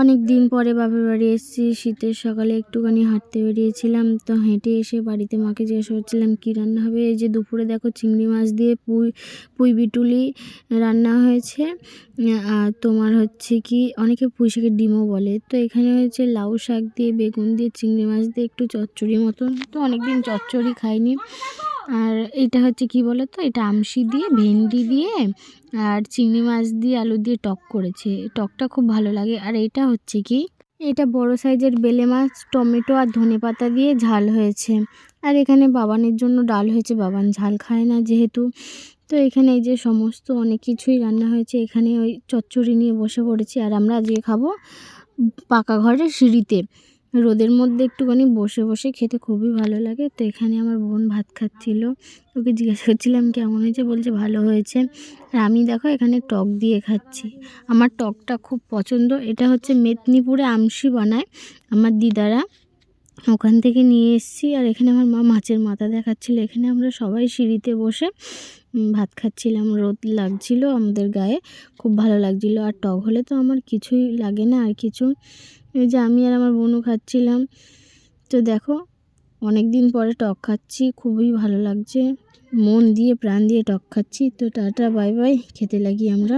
অনেক দিন পরে বাপের বাড়ি এসেছি। শীতের সকালে একটুখানি হাঁটতে বেরিয়েছিলাম, তো হেঁটে এসে বাড়িতে মাকে জিজ্ঞাসা করছিলাম কী রান্না হবে। এই যে দুপুরে দেখো চিংড়ি মাছ দিয়ে পুঁই বিটুলি রান্না হয়েছে। আর তোমার হচ্ছে কি অনেকে পুঁই শাকের ডিমও বলে। তো এখানে হয়েছে লাউ শাক দিয়ে, বেগুন দিয়ে, চিংড়ি মাছ দিয়ে একটু চচ্চড়ি মতন। তো অনেক দিন চচ্চড়ি খাইনি। আর এটা হচ্ছে কি বলো তো, এটা আমশি দিয়ে, ভেন্ডি দিয়ে আর চিংড়ি মাছ দিয়ে, আলু দিয়ে টক করেছে। টকটা খুব ভালো লাগে। আর এটা হচ্ছে কি, এটা বড় সাইজের বেলে মাছ, টমেটো আর ধনেপাতা দিয়ে ঝাল হয়েছে। আর এখানে বাবানের জন্য ডাল হয়েছে, বাবান ঝাল খায় না যেহেতু। তো এখানে এই যে সমস্ত অনেক কিছুই রান্না হয়েছে। এখানে ওই চচ্চড়ি নিয়ে বসে পড়েছি। আর আমরা আজকে খাবো পাকা ঘরের সিঁড়িতে, রোদের মধ্যে একটুখানি বসে বসে খেতে খুবই ভালো লাগে। তো এখানে আমার বোন ভাত খাচ্ছিল, ওকে জিজ্ঞাসা করছিলাম কেমন হয়েছে, বলছে ভালো হয়েছে। আর আমি দেখো এখানে টক দিয়ে খাচ্ছি। আমার টকটা খুব পছন্দ। এটা হচ্ছে মেদিনীপুরে আমশি বানায় আমার দিদারা, ওখান থেকে নিয়ে এসেছি। আর এখানে আমার মা মাছের মাথা দেখাচ্ছিলো। এখানে আমরা সবাই সিঁড়িতে বসে ভাত খাচ্ছিলাম। রোদ লাগছিল আমাদের গায়ে, খুব ভালো লাগছিলো। আর টক হলে তো আমার কিছুই লাগে না আর কিছু। এই যে আমি আর আমার বোনও খাচ্ছিলাম। তো দেখো অনেক দিন পরে টক খাচ্ছি, খুবই ভালো লাগছে, মন দিয়ে প্রাণ দিয়ে টক খাচ্ছি। তো টাটা বাই বাই, খেতে লাগি আমরা।